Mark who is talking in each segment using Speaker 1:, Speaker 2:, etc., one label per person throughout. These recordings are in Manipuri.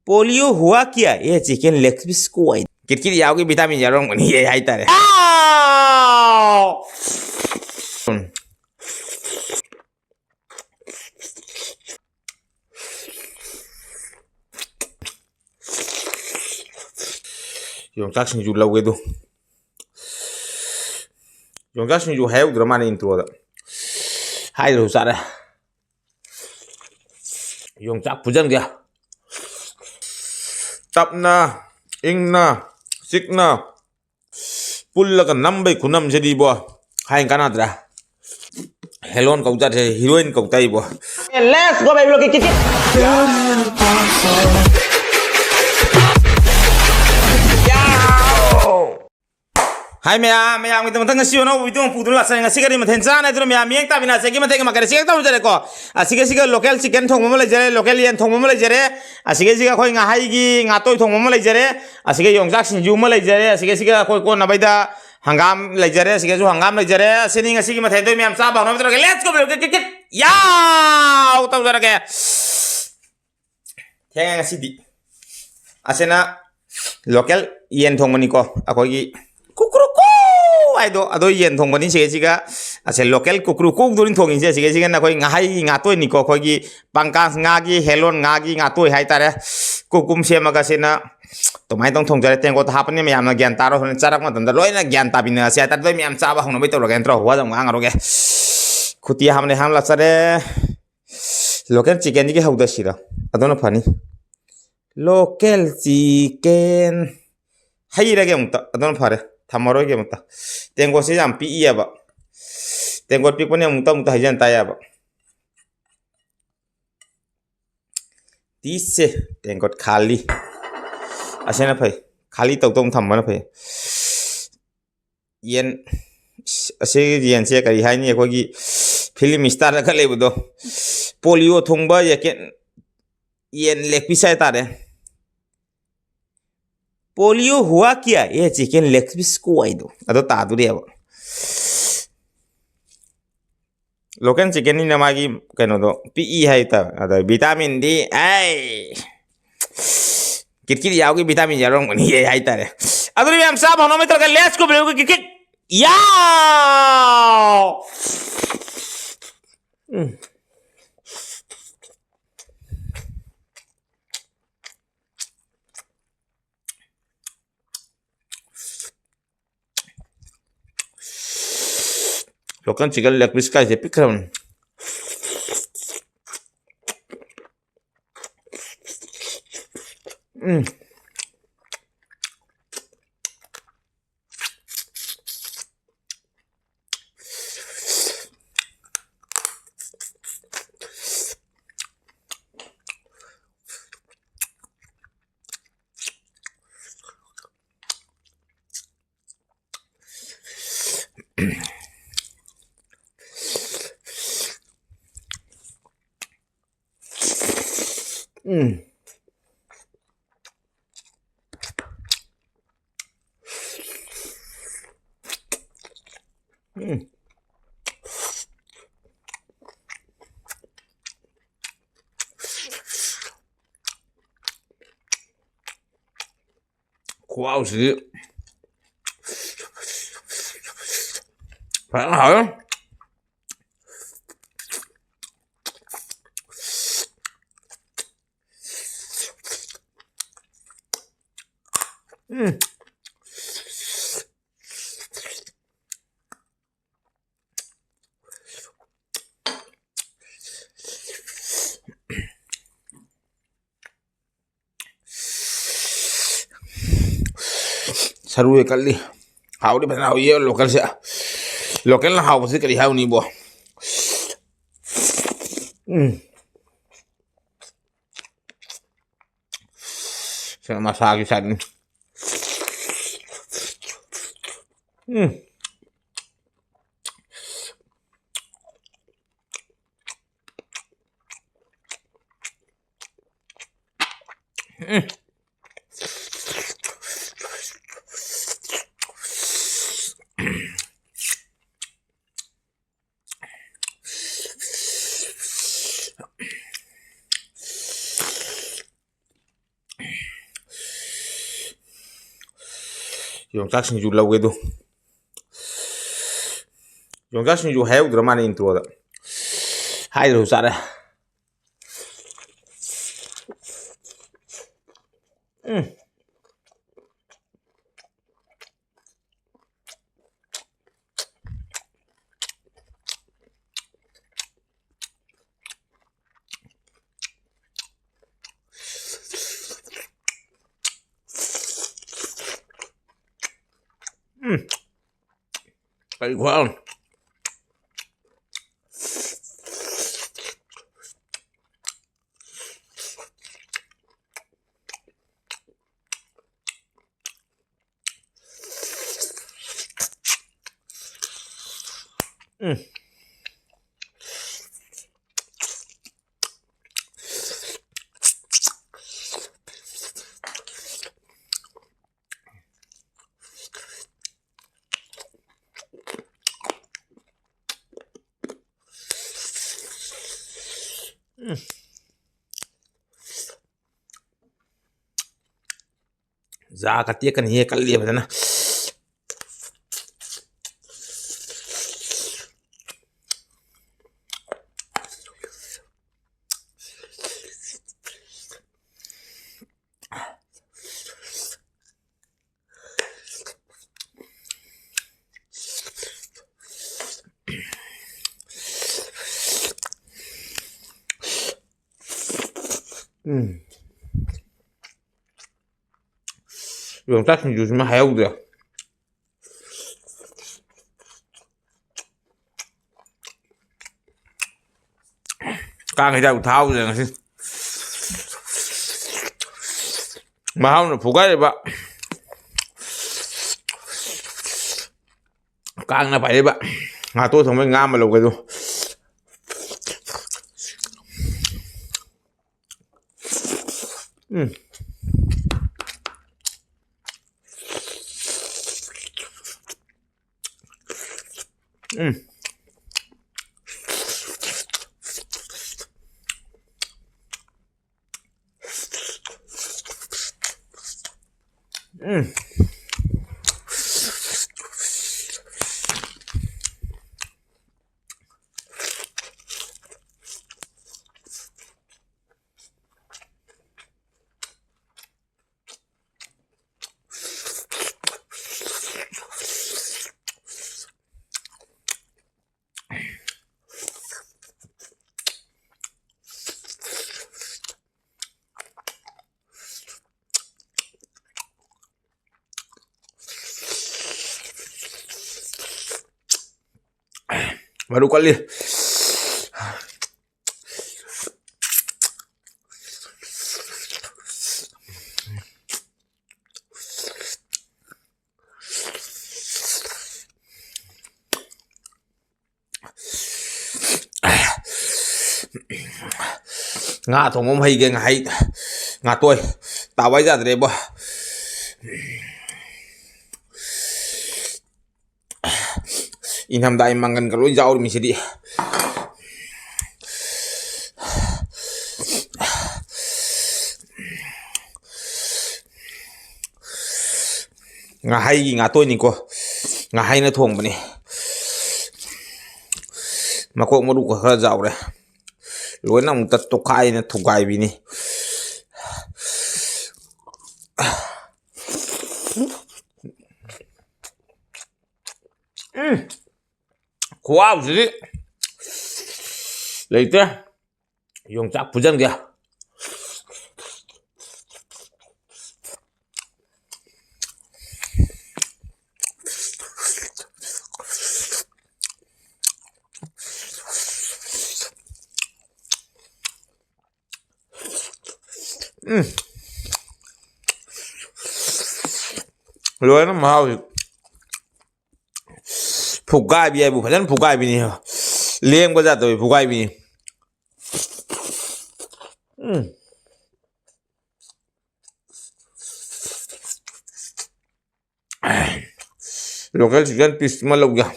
Speaker 1: पोलियो हुआ क्या ये चिकन लेग पीस को किटकिtyao की विटामिन यारोंगनी ये हाइतारे YONGCHAK SINGJU लगे दो YONGCHAK SINGJU है उधर माने इंट्रो दा हाय रो सारे YONGCHAK पुजन गया तपना इंगना सिकना पुल्लगा नंबे खुनम जदी बो हाय कानाद्रा हेलोन कौता है हीरोइन कौता ही बो लेट्स गो बेबी लोग की हाय मैम की तमतंग सियोनो बितुंग पुदुला संग सिगरी मथेन चाना दुर मैम येंग ताबिना सेगी मथेग मकरे सिग ताउ जरे को असिगे सिगे लोकल चिकन थोंगम ले जरे लोकल येन थोंगम ले जरे असिगे सिगे खोय ngahai ngatoi थोंगम ले जरे असिगे YONGCHAK SINGJU म ले जरे असिगे सिगे खोय को नबैदा हंगाम ले जरे असिगे जो हंगाम ले जरे सिनी ngasiगी मथेन दो मैम चा बानो मित्र लेट्स गो किट याओ ताउ जरे के थेंग ngasiदी असेना लोकल येन थोंगमनी को अखोगी कुकुरुकु आइदो अदो येन थोंगबनी सिगा असे लोकल कुकुरुकु दुरिन थोंगिसे सिगा ना कोई ngaheigingatoi निको खोगी पंकास ngaगी हेलोन ngaगी ngatoi हाइतारे कुकुम सेमगा सेना तोमाय तों थोंजरे तेंगो थापने मैम ज्ञान तारो होने चारक मतंदा लोइना ज्ञान ताबिना से तार मैम चाबा होनो बै तोरगे एंट्रो हुआ जम गांगरोगे खुती हमने हम लचरे लोकल चिकन की हौदा सिरा अदोनो फनी लोकल चिकन हाइरगे मुता अदोनो फारे थमरोगे मुता तेंगो से जाम पीइयाबा तेंगो पिकपने मुता मुता हाइजन तायाबा तीसे तेंगो खाली असेना फै खाली तौतों थमबना फै येन असे येन से करी हाइनी एकोगी फिल्म स्टार का लेबदो पोलियो थोंबा येन लेग पीस है तारे पोलियो हुआ क्या ये चिकन लेग पीस को आइदो अदो तादुरे अब लोकल चिकन नि नमागी कनो दो पीई है ता अदो विटामिन डी ए किटकिtyao की विटामिन यारोंगनी ये हाइतारे अदो मैम साहब होनो मित्र का लेट्स गो किटकिट याओ लोकल चिकन लेग पीस का पिक करन wow sự phải hả saru kali hau di bana hau ye local se local na hau se kali hau ni bo se masagi san Yongchak Singju lꯧꯒꯦ ꯗꯨ Yongchak Singju ꯍꯥꯏꯍꯧꯗ꯭ꯔ ꯃꯥꯅ intro da ꯍꯥꯏꯗ꯭ꯔꯁꯨ ꯆꯥꯔꯦ Kali khoan za ka tia kan he kalli badana Yongchak Singju sima hayahꯧꯗ꯭ꯔꯦ ꯀꯥꯡ ꯍꯤꯗꯥꯛ ꯊꯥꯍꯧꯗ꯭ꯔꯦ ꯉꯁꯤ ꯃꯍꯥꯎꯅ ꯐꯨꯒꯥꯏꯔꯤꯕ ꯀꯥꯡꯅ ꯄꯥꯏꯔꯤꯕ ngatoithongba ngꯥ ꯑꯃ ꯂꯧꯒꯦ ꯗꯨ baru kali ngā thongba ma hei ge ngahei ngatoi tawai jadre bo inhamdai mangan ka loi jaur mi sidi ngaheigingatoi ni ko ngahaina thongbani makok maru ka khara jaure loina amuk ta tokai na thugai bi ni khwau sidi leite Yongchak pujan dia loina mahau fugai bi bu phajan fugai bi ni leng ba ja to fugai bi local chicken piece ma log ya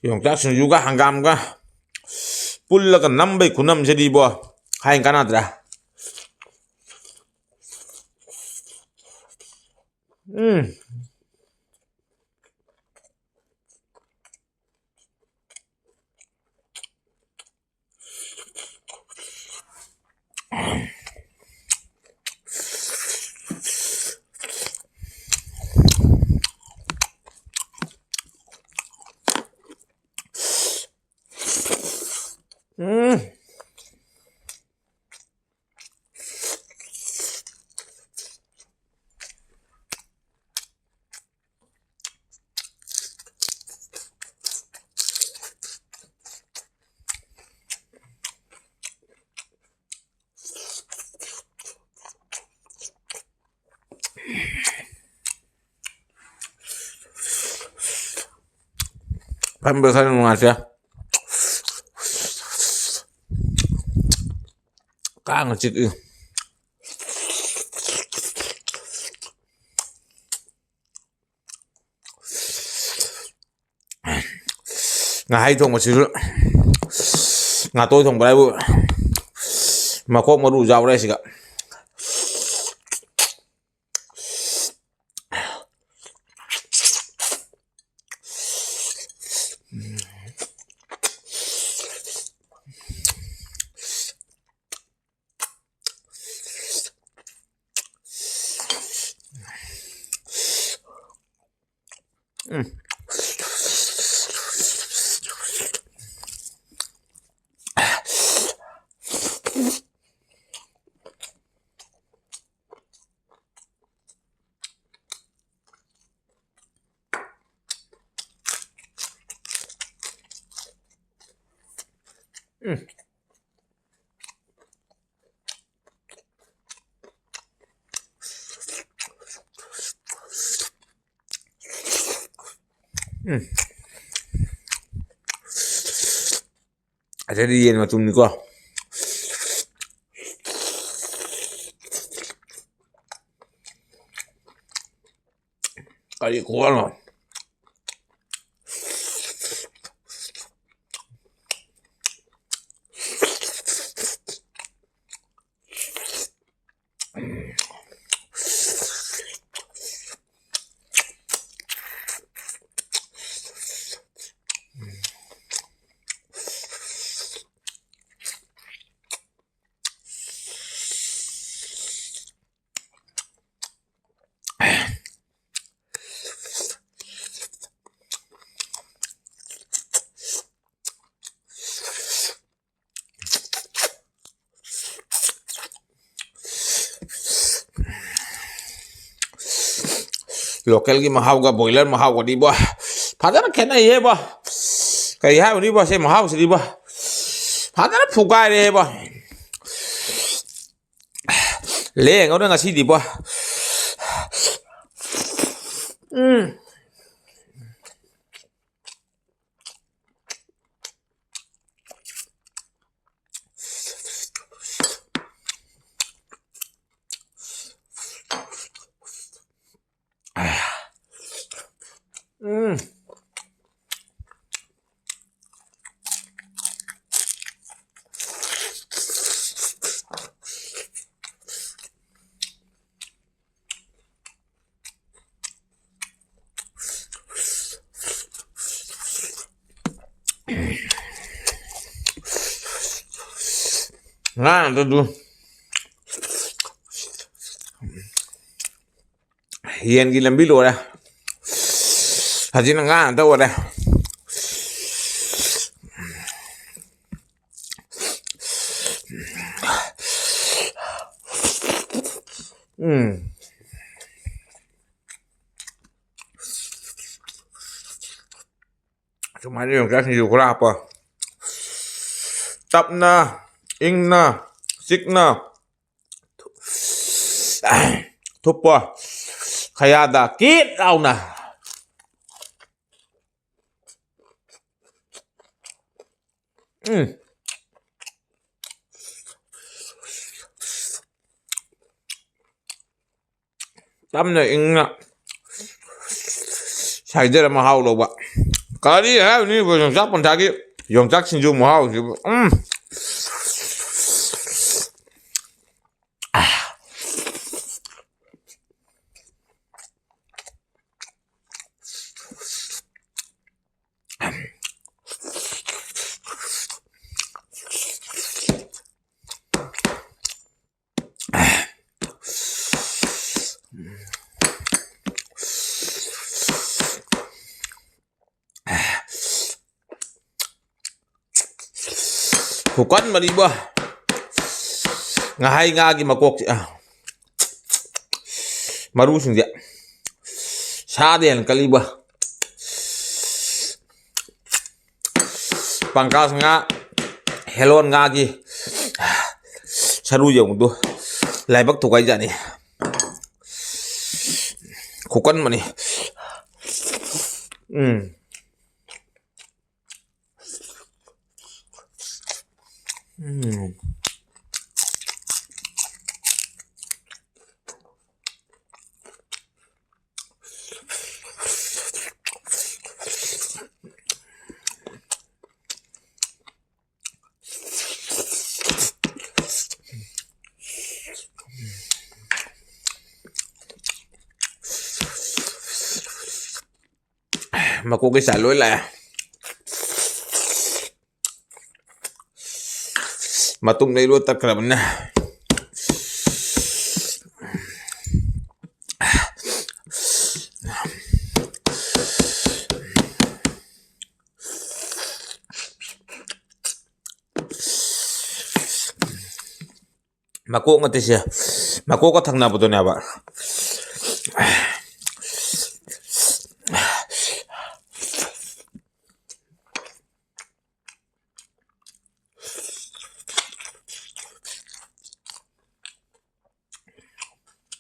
Speaker 1: Yongchak singju hangam ga pullaga nambai kunam jadi bo hain kanadra. Pembesaran ngasih kangen cik ngaheigingatoi sih ngatoithongba bu makok maru jauh sih kak. Ada di yen macam ni kok. Kali kuat loh. Local ki mahau ga boiler mahau ga di ba padana kena ye ba kai ha ni ba se mahau se di ba padana phukai re ba le ngau na ngasi di ba Nah, itu yen ki lambi lo ra haji na nga to ra cuma ini yang kasih juga apa tap na ing na sik na thupa kaya da kitkityaow na tap na ing na sai ra mahau lo ba Kali ha ini yongchak pun tadi yongchak sinju mau sih. Bukan mariba ngahai ngagi makok maru sing dia saden kaliba pangkas nga helon ngagi saru yong tu lai bak tukai jani kukan mani mà cô cái xả lối lại mà tung đây luôn tất cả vấn đề mà cô nggak sih mà cô có thằng nào betul nih pak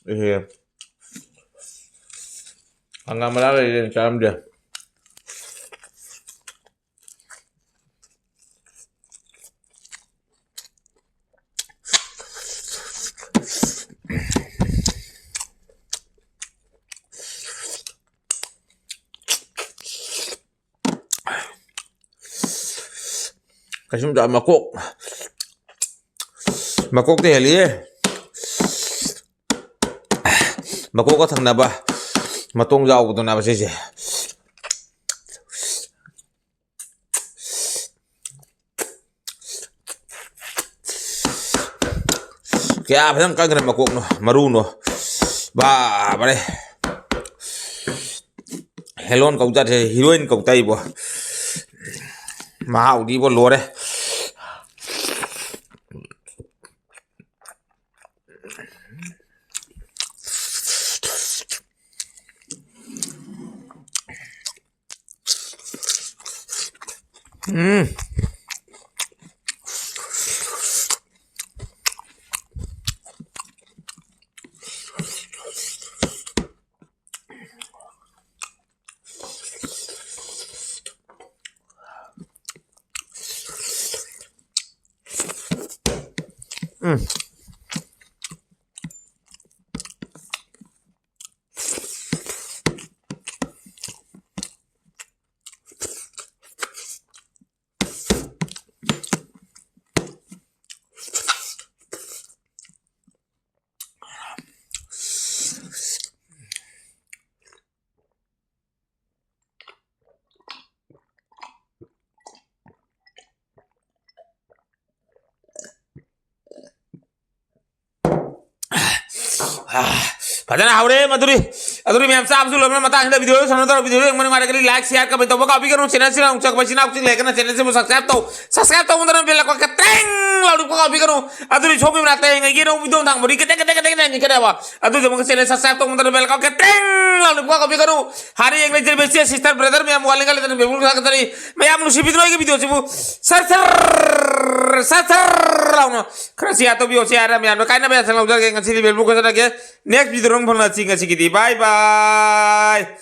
Speaker 1: iya angga melala di dalam dia kasih udah makok teh liye makok có thằng nào ba mà tung dầu của tụi nào sih kaya apa yang kagak makok no maru no ba đây helon kau jadi heroin kau tay bo mahal di bo luar deh Padahal haure maduri memang sab sulam na mata hinda video sana tar video yang mana mara kali like share ka betul copy karo channel sila ungchak basina ungchak like na channel se subscribe to mudana bell ko keteng lalu ko copy karo aduri chobi na teng ngi no video thang bari keteng ni kada ba adu jamo channel subscribe to mudana bell ko keteng lalu ko copy karo hari english jer besi sister brother me am walenga le bebul ka tari me am nusi video se bu sar launa krasi ato bio se ara me am kaina be sana ujar ke ngasi bebul ko sana ke next video rong phone na chinga sikiti bye bye